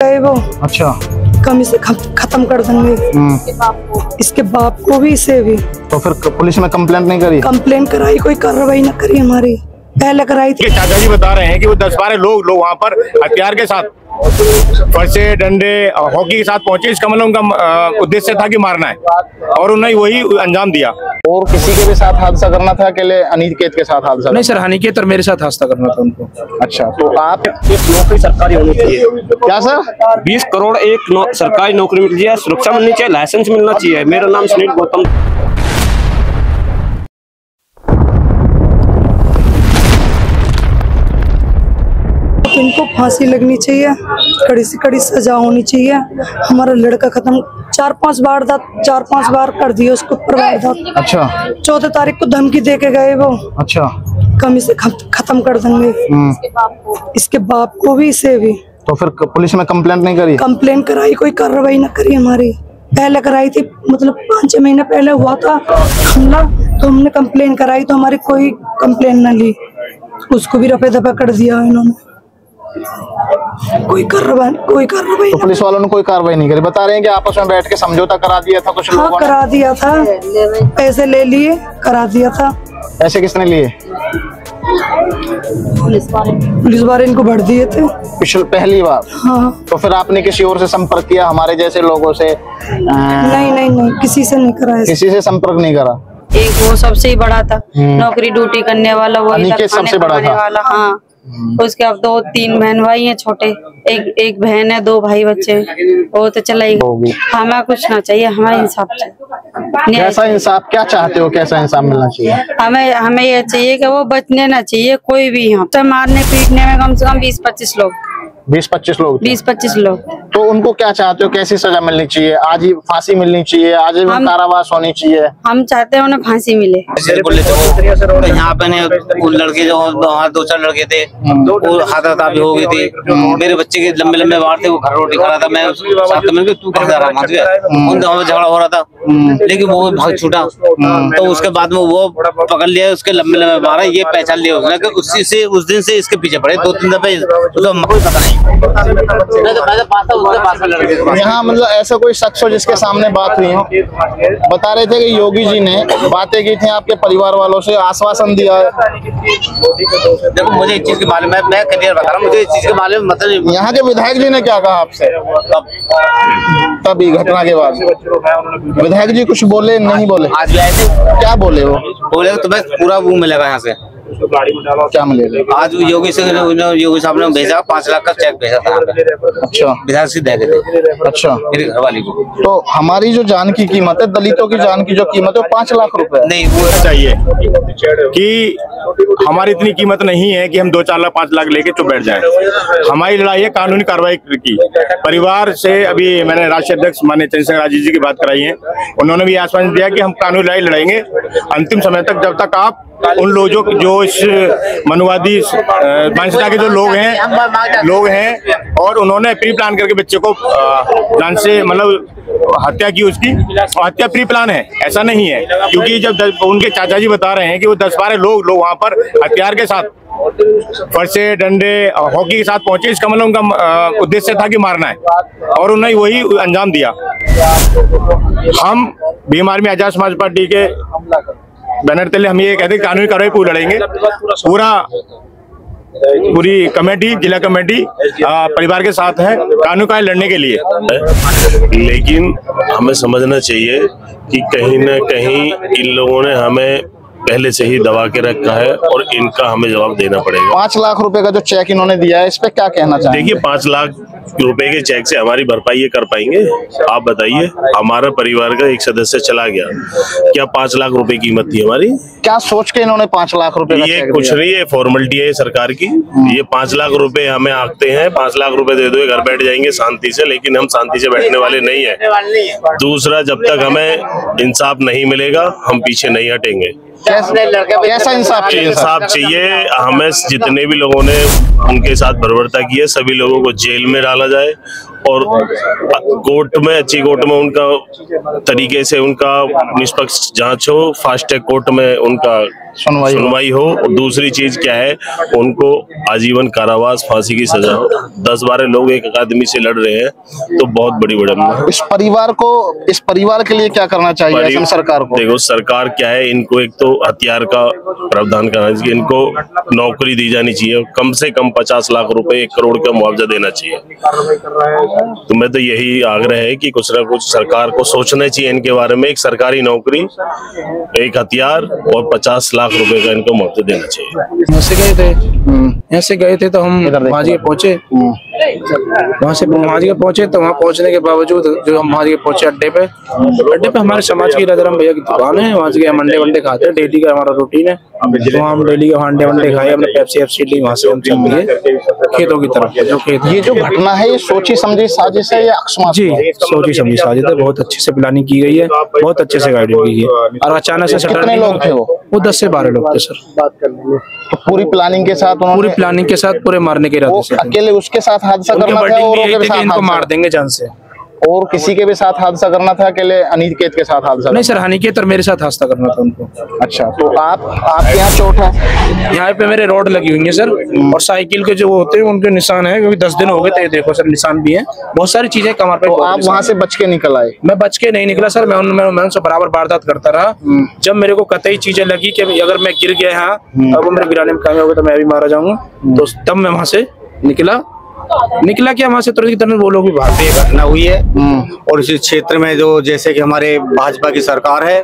गए वो। अच्छा, कम इसे खत्म कर देंगे। इसके बाप को भी, इसे भी। तो फिर पुलिस में कंप्लेंट नहीं करी? कंप्लेंट कराई, कोई कार्रवाई न करी हमारी। पहले कराई थी। चाचा जी बता रहे हैं कि वो 10-12 लोग वहाँ पर हथियार के साथ, फरसे, डंडे, हॉकी के साथ पहुंचे। इसका मतलब उनका उद्देश्य था कि मारना है, और उन्होंने वही अंजाम दिया। और किसी के भी साथ हादसा करना था? अकेले अनिकेत के साथ हादसा? नहीं सर, अनिकेत और मेरे साथ हादसा करना था उनको। अच्छा, तो आप नौकरी सरकारी होनी चाहिए। क्या सर? 20 करोड़ एक सरकारी नौकरी मिल जाए, सुरक्षा मिलनी चाहिए, लाइसेंस मिलना चाहिए। मेरा नाम सुनील गौतम। इनको फांसी लगनी चाहिए, कड़ी से कड़ी सजा होनी चाहिए। हमारा लड़का खत्म 4-5 बार कर दिए उसको ऊपर वारदात। अच्छा, 14 तारीख को धमकी दे के गए वो। अच्छा, कम इसे खत्म कर देंगे। इसके बाप को भी, इसे भी। तो फिर पुलिस में कंप्लेंट नहीं करी? कंप्लेंट कराई, कोई कार्रवाई न करी हमारी। पहले कराई थी, मतलब 5-6 महीने पहले हुआ था हमला, तो हमने कंप्लेंट कराई, तो हमारी कोई कंप्लेंट न ली। उसको भी रफे दफा कर दिया इन्होंने। कोई कार्रवाई तो पुलिस वालों ने कोई कार्रवाई नहीं करी? बता रहे हैं कि आपस में बैठ के समझौता करा दिया था कुछ लोगों ने? करा दिया था, पैसे ले लिए, करा दिया था। पैसे किसने लिए? पुलिस वाले इनको भर दिए थे पहली बार। हाँ। तो फिर आपने किसी और से संपर्क किया, हमारे जैसे लोगों से? नहीं, किसी से नहीं कराया। किसी से संपर्क नहीं करा? एक वो सबसे ही बड़ा था, नौकरी ड्यूटी करने वाला, वो अनिकेत सबसे बड़ा था वाला। हाँ, उसके अब 2-3 बहन भाई हैं छोटे, एक बहन है, 2 भाई बच्चे। वो तो चला ही। हमें कुछ ना चाहिए, हमें इंसाफ चाहिए। कैसा इंसाफ? क्या चाहते हो, कैसा इंसाफ मिलना चाहिए? हमें ये चाहिए कि वो बचने ना चाहिए कोई भी। यहाँ तो मारने पीटने में कम से कम 20-25 लोग। 20-25 लोग? 20-25 लोग। तो उनको क्या चाहते हो, कैसी सजा मिलनी चाहिए? आजीवन फांसी मिलनी चाहिए, आजीवन कारावास होनी चाहिए? हम चाहते हैं उन्हें फांसी मिले। यहाँ पे लड़के जो 2-4 लड़के थे, वो हाथापाई भी हो गई थी। मेरे बच्चे के लंबे लंबे वार थे, वो घर रोटी खा रहा था, मैं उसके साथ मिलकर तू कहाँ जा रहा उन दोनों में झगड़ा हो रहा था, लेकिन वो भाग छूटा। तो उसके बाद में वो पकड़ लिया, उसके लंबे लंबे मारा, ये पहचान लिया उसने। उसी से उस दिन से इसके पीछे पड़े 2-3 दफे, कोई पता नहीं। यहाँ मतलब ऐसा कोई शख्स हो जिसके सामने बात हुई हो? बता रहे थे कि योगी जी ने बातें की थी आपके परिवार वालों से, आश्वासन दिया है। देखो, मुझे इस चीज के बारे में, मैं क्लियर बता रहा हूँ, मुझे इस चीज के बारे में मतलब। यहाँ के विधायक जी ने क्या कहा आपसे तभी घटना के बाद? विधायक जी कुछ बोले? नहीं बोले? आज भी आए थे। क्या बोले? वो बोले तुम्हें पूरा वो मिलेगा यहाँ से। क्या मिलेगा? आज योगी साहब ने भेजा, 5 लाख का चेक भेजा था। अच्छा, विधायक से दे देते। अच्छा, मेरी घरवाली को। तो हमारी जो जान की कीमत है, दलितों की जान की जो कीमत है, वो 5 लाख रुपए नहीं। वो चाहिए कि हमारी इतनी कीमत नहीं है कि हम 2-4 लाख 5 लाख लेके चुप बैठ जाए। हमारी लड़ाई है कानूनी कार्रवाई की। परिवार से अभी मैंने राष्ट्रीय अध्यक्ष माननीय चंद्रशेखर आजाद जी की बात कराई है, उन्होंने भी आश्वासन दिया कि हम कानूनी लड़ाई लड़ेंगे अंतिम समय तक, जब तक आप उन लोगों जो इस मनुवादी मानसिकता के जो लोग हैं और उन्होंने प्री प्लान करके बच्चे को जान से मतलब हत्या की उसकी, और हत्या प्री प्लान है, ऐसा नहीं है। क्योंकि जब उनके चाचा जी बता रहे हैं कि वो 10-12 लोग वहाँ पर हथियार के साथ, फरसे, डंडे, हॉकी के साथ पहुंचे। इसका मतलब उनका उद्देश्य था कि मारना है, और उन्होंने वही अंजाम दिया। हम भीम आर्मी आजाद समाज पार्टी के बैनर तले हम ये कहते हैं कानूनी कार्रवाई पूरी लड़ेंगे। पूरी कमेटी, जिला कमेटी परिवार के साथ है कानूनी कार्रवाई लड़ने के लिए। लेकिन हमें समझना चाहिए कि कहीं न कहीं इन लोगों ने हमें पहले से ही दबा के रखा है, और इनका हमें जवाब देना पड़ेगा। 5 लाख रुपए का जो चेक इन्होंने दिया है, इस पे क्या कहना चाहेंगे? देखिए, 5 लाख रुपए के चेक से हमारी भरपाई ये कर पाएंगे? आप बताइए। हमारा परिवार का एक सदस्य चला गया, क्या 5 लाख रुपए कीमत थी हमारी? क्या सोच के इन्होंने 5 लाख रुपए? ये कुछ नहीं है, फॉर्मेलिटी है सरकार की। ये 5 लाख रुपए हमें आंकते हैं, 5 लाख रुपए दे दो, घर बैठ जाएंगे शांति से, लेकिन हम शांति से बैठने वाले नहीं है। दूसरा, जब तक हमें इंसाफ नहीं मिलेगा, हम पीछे नहीं हटेंगे। कैसा इंसाफ चाहिए? इंसाफ चाहिए हमें। जितने भी लोगों ने उनके साथ बर्बरता की है सभी लोगों को जेल में डाला जाए और कोर्ट में, अच्छी कोर्ट में उनका तरीके से उनका निष्पक्ष जांच हो, फास्ट ट्रैक कोर्ट में उनका सुनवाई हो। और दूसरी चीज क्या है, उनको आजीवन कारावास, फांसी की सजा हो। 10-12 लोग एक आदमी से लड़ रहे हैं तो बहुत बड़ी विडंबना। इस परिवार के लिए क्या करना चाहिए असम सरकार को? देखो सरकार क्या है, इनको एक तो हथियार का प्रावधान करना चाहिए, इनको नौकरी दी जानी चाहिए, कम से कम 50 लाख रुपए 1 करोड़ का मुआवजा देना चाहिए। तो मैं तो यही आग्रह है कि कुछ ना कुछ सरकार को सोचना चाहिए इनके बारे में। एक सरकारी नौकरी, एक हथियार और 50 लाख रुपए का इनको मुआवजा देना चाहिए। यहाँ से गए थे तो हम वहाँ पहुंचे, वहाँ पहुंचे तो वहाँ पहुंचने के बावजूद जो हम वहाँ पहुंचे अड्डे पे हमारे समाज की राजाराम भैया की दुकान है, वहाँ से हम अंडे वंडे खाते हैं, डेली का हमारा रूटीन है। तो हम डेली का अंडे वंडे खाए, हमने पेप्सी ली, वहाँ से हम चल दिए खेतों की तरफ। जो खेत, ये जो घटना है ये सोची समझी साजिश है या अकस्मात? जी सोची समझी साजिश है, बहुत अच्छे से प्लानिंग की गई है, बहुत अच्छे से गाइडिंग की है। और अचानक से कितने लोग थे वो? 10 से 12 लोग थे सर। तो पूरी प्लानिंग के साथ पूरे मारने के इरादे से। अकेले उसके साथ हादसा करना था, इनको मार देंगे जान से। और किसी के भी साथ हादसा करना था? अकेले अनिकेत के साथ हादसा? नहीं सर, अनिकेत और मेरे साथ हादसा करना था उनको। अच्छा, तो आपके यहाँ चोट है? यहाँ पे मेरे रोड लगी हुई है सर, और साइकिल के जो होते हैं उनके निशान है, क्योंकि 10 दिन हो गए थे। देखो सर निशान भी है, बहुत सारी चीजें कमर पे। तो आप वहाँ से बच के निकल आए? मैं बच के नहीं निकला सर, मैं उनसे बराबर वारदात करता रहा। जब मेरे को कतई चीजें लगी कि अगर मैं गिर गया यहाँ अब वो मेरे गिराने में कामयाब होगा तो मैं भी मारा जाऊंगा, तो तब मैं वहाँ से निकला क्या वहाँ से तुरंत की तरह वो लोग भी भागते। घटना हुई है और इस क्षेत्र में जो जैसे कि हमारे भाजपा की सरकार है,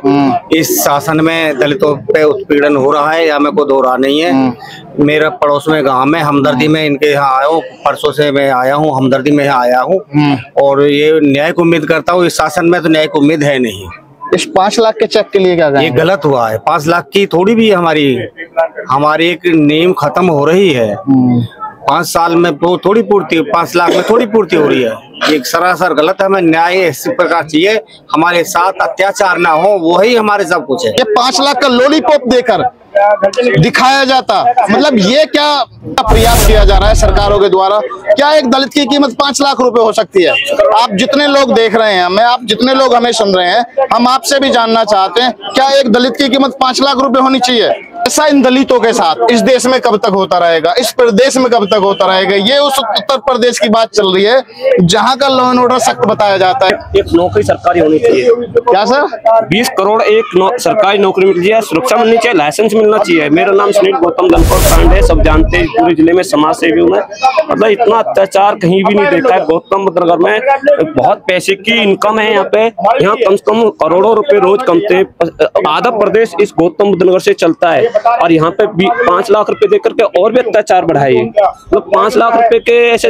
इस शासन में दलितों पे उत्पीड़न हो रहा है, या मैं कोई दो रहा नहीं है। मेरा पड़ोस में गांव में हमदर्दी में इनके यहाँ आया हूँ, परसों से मैं आया हूँ, हमदर्दी में यहाँ आया हूँ और ये न्याय की उम्मीद करता हूँ। इस शासन में तो न्याय की उम्मीद है नहीं। इस 5 लाख के चेक के लिए क्या ये गलत हुआ है। 5 लाख की थोड़ी भी हमारी एक नींव खत्म हो रही है। 5 साल में वो थोड़ी पूर्ति, 5 लाख में थोड़ी पूर्ति हो रही है। ये सरासर गलत है। हमें न्याय इस प्रकार चाहिए, हमारे साथ अत्याचार ना हो, वही हमारे सब कुछ है। ये 5 लाख का लॉलीपॉप देकर दिखाया जाता, मतलब ये क्या प्रयास किया जा रहा है सरकारों के द्वारा? क्या एक दलित की कीमत 5 लाख रुपए हो सकती है? आप जितने लोग देख रहे हैं, आप जितने लोग हमें सुन रहे हैं, हम आपसे भी जानना चाहते हैं, क्या एक दलित की कीमत 5 लाख रुपए होनी चाहिए? ऐसा इन दलितों के साथ इस देश में कब तक होता रहेगा? इस प्रदेश में कब तक होता रहेगा? ये उस उत्तर प्रदेश की बात चल रही है जहां का लॉ एंड ऑर्डर सख्त बताया जाता है। एक नौकरी सरकारी होनी चाहिए। क्या सर? 20 करोड़ एक सरकारी नौकरी मिल जाए, सुरक्षा मिलनी चाहिए, लाइसेंस मिलना चाहिए। मेरा नाम सुनील गौतम गणपत कांड है, सब जानते हैं, पूरे जिले में समाज सेवी हूँ मैं। मतलब इतना अत्याचार कहीं भी नहीं देखा है। गौतम बुद्ध नगर में बहुत पैसे की इनकम है। यहाँ पे कम से कम करोड़ों रुपए रोज कमते हैं। आधा प्रदेश इस गौतम बुद्ध नगर से चलता है और यहाँ पे 5 लाख रुपए देकर के और भी अत्याचार बढ़ाए। मतलब 5 लाख रुपए के ऐसे